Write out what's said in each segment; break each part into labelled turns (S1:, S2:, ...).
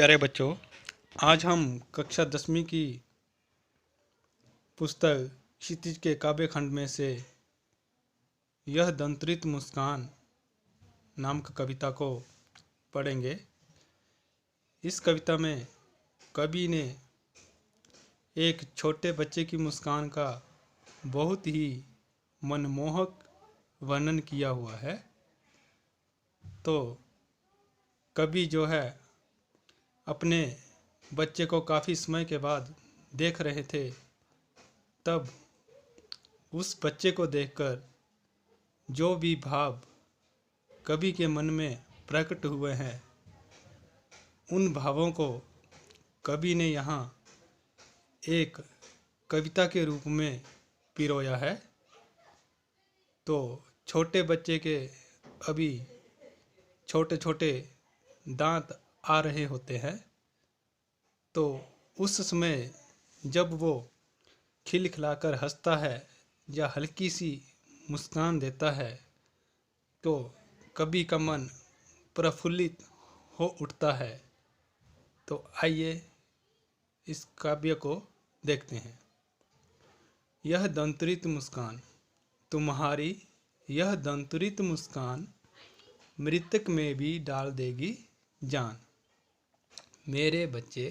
S1: प्यारे बच्चों, आज हम कक्षा 10वीं की पुस्तक क्षितिज के काव्य खंड में से यह दंतरित मुस्कान नाम की कविता को पढ़ेंगे। इस कविता में कवि ने एक छोटे बच्चे की मुस्कान का बहुत ही मनमोहक वर्णन किया हुआ है। तो कवि जो है अपने बच्चे को काफ़ी समय के बाद देख रहे थे, तब उस बच्चे को देखकर जो भी भाव कवि के मन में प्रकट हुए हैं, उन भावों को कवि ने यहाँ एक कविता के रूप में पिरोया है। तो छोटे बच्चे के अभी छोटे छोटे दांत आ रहे होते हैं, तो उस समय जब वो खिलखिलाकर हंसता है या हल्की सी मुस्कान देता है, तो कवि का मन प्रफुल्लित हो उठता है। तो आइए इस काव्य को देखते हैं। यह दंतरित मुस्कान, तुम्हारी यह दंतरित मुस्कान मृतक में भी डाल देगी जान। मेरे बच्चे,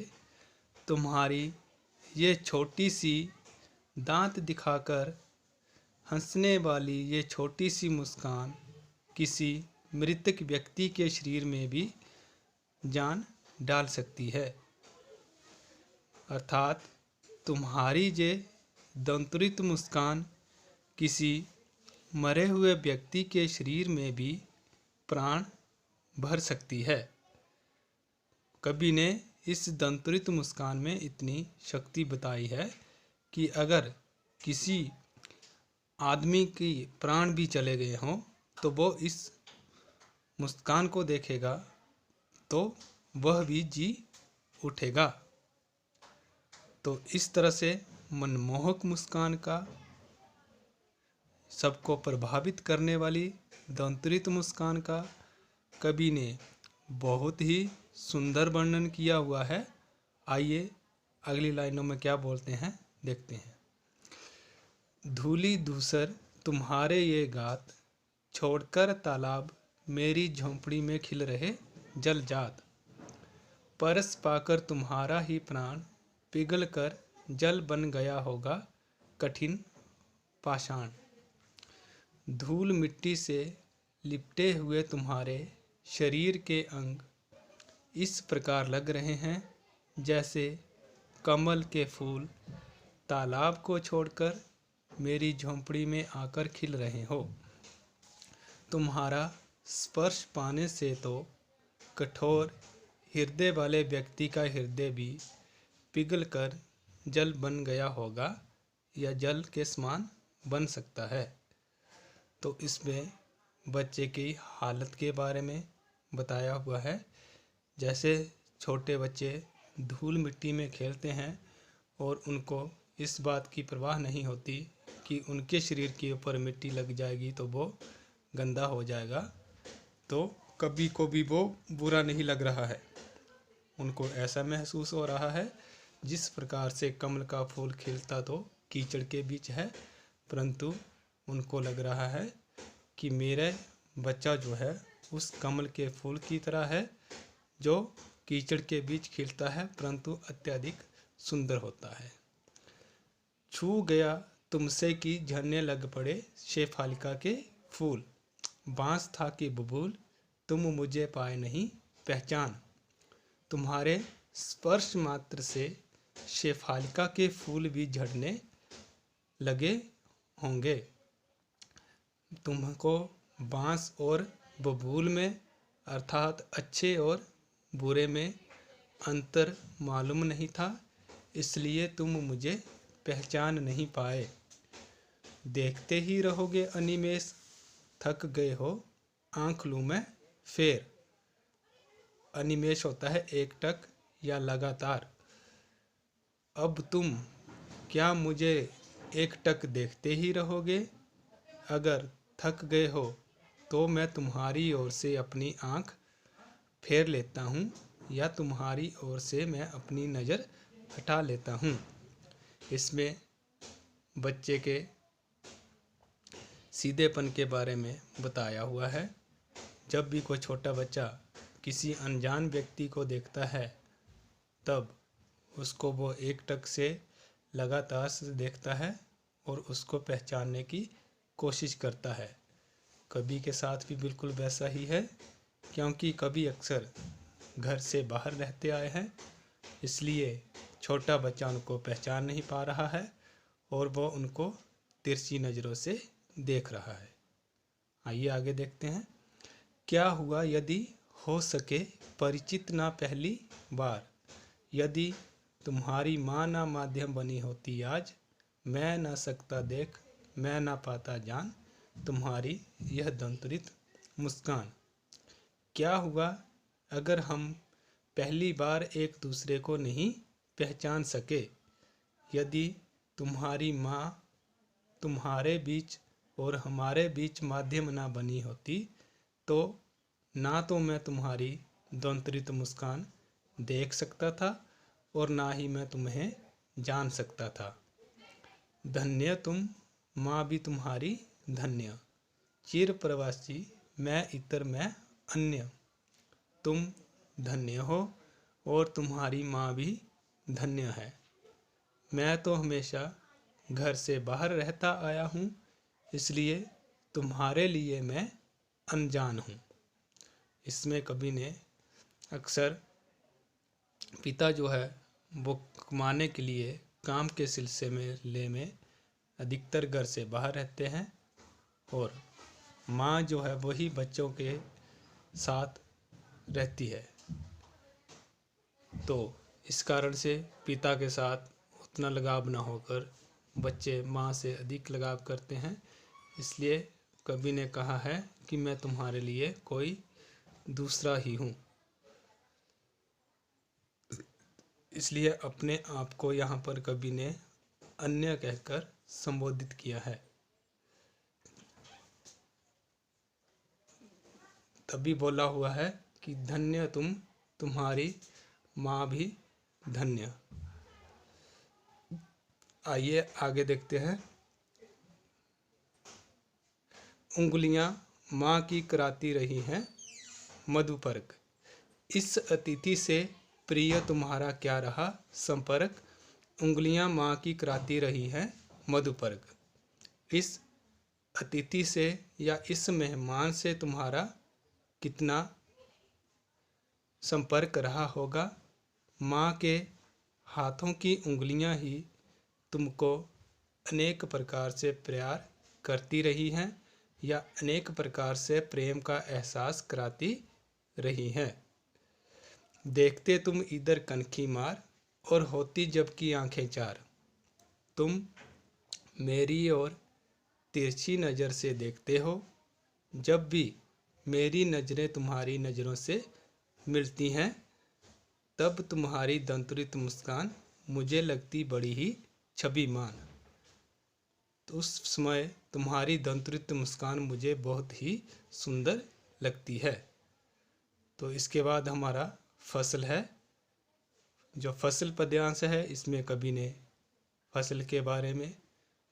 S1: तुम्हारी ये छोटी सी दांत दिखाकर हंसने वाली ये छोटी सी मुस्कान किसी मृतक व्यक्ति के शरीर में भी जान डाल सकती है। अर्थात तुम्हारी ये दंतरित मुस्कान किसी मरे हुए व्यक्ति के शरीर में भी प्राण भर सकती है। कवि ने इस दंतरित मुस्कान में इतनी शक्ति बताई है कि अगर किसी आदमी की प्राण भी चले गए हों, तो वो इस मुस्कान को देखेगा तो वह भी जी उठेगा। तो इस तरह से मनमोहक मुस्कान का, सबको प्रभावित करने वाली दंतरित मुस्कान का कवि ने बहुत ही सुंदर वर्णन किया हुआ है। आइए अगली लाइनों में क्या बोलते हैं देखते हैं। धूली धूसर तुम्हारे ये गात, छोड़कर तालाब मेरी झोंपड़ी में खिल रहे जल जात। परस पाकर तुम्हारा ही प्राण पिघल कर जल बन गया होगा कठिन पाषाण। धूल मिट्टी से लिपटे हुए तुम्हारे शरीर के अंग इस प्रकार लग रहे हैं जैसे कमल के फूल तालाब को छोड़कर मेरी झोंपड़ी में आकर खिल रहे हो। तुम्हारा स्पर्श पाने से तो कठोर हृदय वाले व्यक्ति का हृदय भी पिघलकर जल बन गया होगा या जल के समान बन सकता है। तो इसमें बच्चे की हालत के बारे में बताया हुआ है। जैसे छोटे बच्चे धूल मिट्टी में खेलते हैं और उनको इस बात की परवाह नहीं होती कि उनके शरीर के ऊपर मिट्टी लग जाएगी तो वो गंदा हो जाएगा, तो कभी को भी वो बुरा नहीं लग रहा है। उनको ऐसा महसूस हो रहा है जिस प्रकार से कमल का फूल खिलता तो कीचड़ के बीच है, परंतु उनको लग रहा है कि मेरा बच्चा जो है उस कमल के फूल की तरह है जो कीचड़ के बीच खिलता है परंतु अत्यधिक सुंदर होता है। छू गया तुमसे कि झरने लग पड़े शेफालिका के फूल। बांस था कि बबूल तुम मुझे पाए नहीं पहचान। तुम्हारे स्पर्श मात्र से शेफालिका के फूल भी झड़ने लगे होंगे। तुमको बांस और बबूल में अर्थात अच्छे और बुरे में अंतर मालूम नहीं था, इसलिए तुम मुझे पहचान नहीं पाए। देखते ही रहोगे अनिमेष, थक गए हो आंख लूं मैं फेर। अनिमेष होता है एकटक या लगातार। अब तुम क्या मुझे एकटक देखते ही रहोगे? अगर थक गए हो तो मैं तुम्हारी ओर से अपनी आंख फेर लेता हूँ या तुम्हारी ओर से मैं अपनी नज़र हटा लेता हूँ। इसमें बच्चे के सीधेपन के बारे में बताया हुआ है। जब भी कोई छोटा बच्चा किसी अनजान व्यक्ति को देखता है तब उसको वो एकटक से लगातार से देखता है और उसको पहचानने की कोशिश करता है। कभी के साथ भी बिल्कुल वैसा ही है, क्योंकि कभी अक्सर घर से बाहर रहते आए हैं, इसलिए छोटा बच्चा उनको पहचान नहीं पा रहा है और वो उनको तिरछी नज़रों से देख रहा है। आइए आगे देखते हैं। क्या हुआ यदि हो सके परिचित ना पहली बार, यदि तुम्हारी माँ ना माध्यम बनी होती आज, मैं ना सकता देख मैं ना पाता जान, तुम्हारी यह दंतुरित मुस्कान। क्या हुआ अगर हम पहली बार एक दूसरे को नहीं पहचान सके, यदि तुम्हारी माँ तुम्हारे बीच और हमारे बीच माध्यम ना बनी होती तो ना तो मैं तुम्हारी दंतुरित मुस्कान देख सकता था और ना ही मैं तुम्हें जान सकता था। धन्य तुम माँ भी तुम्हारी धन्य, चिर प्रवासी मैं इतर मैं अन्य, तुम धन्य हो और तुम्हारी माँ भी धन्य है। मैं तो हमेशा घर से बाहर रहता आया हूँ, इसलिए तुम्हारे लिए मैं अनजान हूँ। इसमें कवि ने अक्सर पिता जो है वो कमाने के लिए काम के सिलसिले में अधिकतर घर से बाहर रहते हैं और माँ जो है वही बच्चों के साथ रहती है। तो इस कारण से पिता के साथ उतना लगाव ना होकर बच्चे माँ से अधिक लगाव करते हैं। इसलिए कवि ने कहा है कि मैं तुम्हारे लिए कोई दूसरा ही हूँ। इसलिए अपने आप को यहाँ पर कवि ने अन्य कहकर संबोधित किया है। तभी बोला हुआ है कि धन्य तुम तुम्हारी माँ भी धन्य। आइए आगे देखते हैं। उंगलियां माँ की कराती रही हैं मधुपर्क, इस अतिथि से प्रिय तुम्हारा क्या रहा संपर्क, उंगलियां माँ की कराती रही हैं मधुपर्क, इस अतिथि से या इस मेहमान से तुम्हारा कितना संपर्क रहा होगा। माँ के हाथों की उंगलियां ही तुमको अनेक प्रकार से प्यार करती रही हैं या अनेक प्रकार से प्रेम का एहसास कराती रही हैं। देखते तुम इधर कनखी मार और होती जबकि आंखें चार, तुम मेरी ओर तिरछी नज़र से देखते हो, जब भी मेरी नज़रें तुम्हारी नज़रों से मिलती हैं तब तुम्हारी दंतुरित मुस्कान मुझे लगती बड़ी ही छविमान। तो उस समय तुम्हारी दंतुरित मुस्कान मुझे बहुत ही सुंदर लगती है। तो इसके बाद हमारा फसल है। जो फसल पद्यांश है इसमें कवि ने फसल के बारे में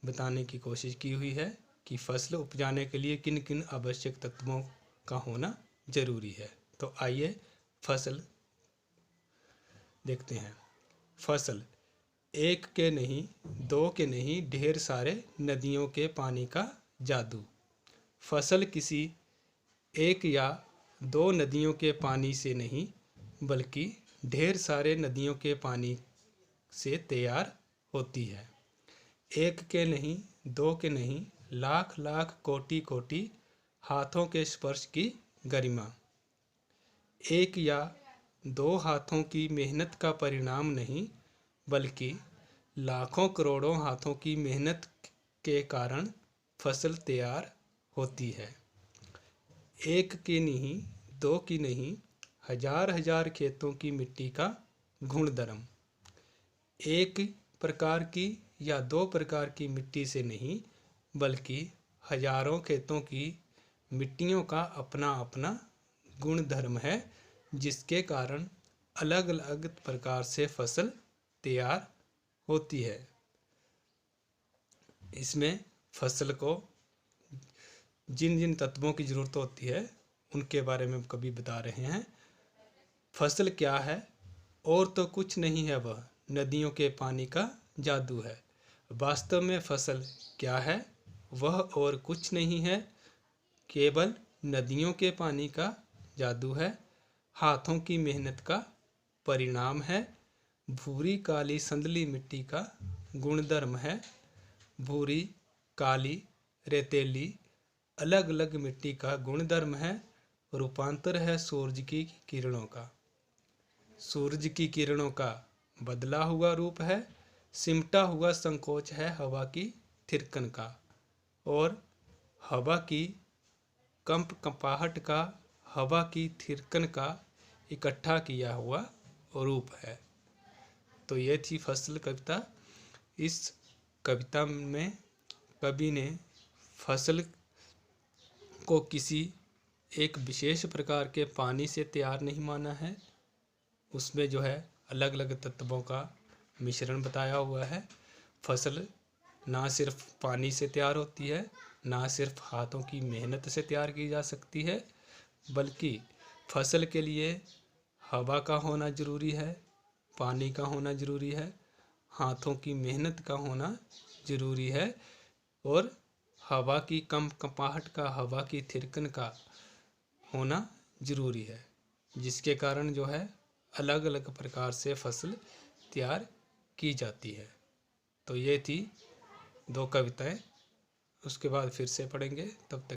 S1: बताने की कोशिश की हुई है कि फसल उपजाने के लिए किन किन आवश्यक तत्वों का होना जरूरी है। तो आइए फसल देखते हैं। फसल एक के नहीं दो के नहीं ढेर सारे नदियों के पानी का जादू। फसल किसी एक या दो नदियों के पानी से नहीं बल्कि ढेर सारे नदियों के पानी से तैयार होती है। एक के नहीं दो के नहीं लाख लाख कोटि कोटि हाथों के स्पर्श की गरिमा। एक या दो हाथों की मेहनत का परिणाम नहीं बल्कि लाखों करोड़ों हाथों की मेहनत के कारण फसल तैयार होती है। एक की नहीं दो की नहीं हजार हजार खेतों की मिट्टी का गुणधर्म। एक प्रकार की या दो प्रकार की मिट्टी से नहीं बल्कि हजारों खेतों की मिट्टियों का अपना अपना गुण धर्म है, जिसके कारण अलग अलग प्रकार से फसल तैयार होती है। इसमें फसल को जिन जिन तत्वों की ज़रूरत होती है उनके बारे में कवि बता रहे हैं। फसल क्या है? और तो कुछ नहीं है, वह नदियों के पानी का जादू है। वास्तव में फसल क्या है? वह और कुछ नहीं है, केवल नदियों के पानी का जादू है। हाथों की मेहनत का परिणाम है। भूरी काली संदली मिट्टी का गुणधर्म है। भूरी, काली, रेतीली अलग अलग मिट्टी का गुणधर्म है। रूपांतर है सूरज की किरणों का। सूरज की किरणों का बदला हुआ रूप है। सिमटा हुआ संकोच है हवा की थिरकन का। और हवा की कंपकंपाहट का, हवा की थिरकन का इकट्ठा किया हुआ रूप है। तो ये थी फसल कविता। इस कविता में कवि ने फसल को किसी एक विशेष प्रकार के पानी से तैयार नहीं माना है। उसमें जो है अलग अलग तत्वों का मिश्रण बताया हुआ है। फसल ना सिर्फ पानी से तैयार होती है, ना सिर्फ हाथों की मेहनत से तैयार की जा सकती है, बल्कि फसल के लिए हवा का होना ज़रूरी है, पानी का होना ज़रूरी है, हाथों की मेहनत का होना ज़रूरी है और हवा की कंपकंपाहट का, हवा की थिरकन का होना ज़रूरी है, जिसके कारण जो है अलग अलग प्रकार से फसल तैयार की जाती है। तो ये थी 2 कविताएं। उसके बाद फिर से पढ़ेंगे, तब तक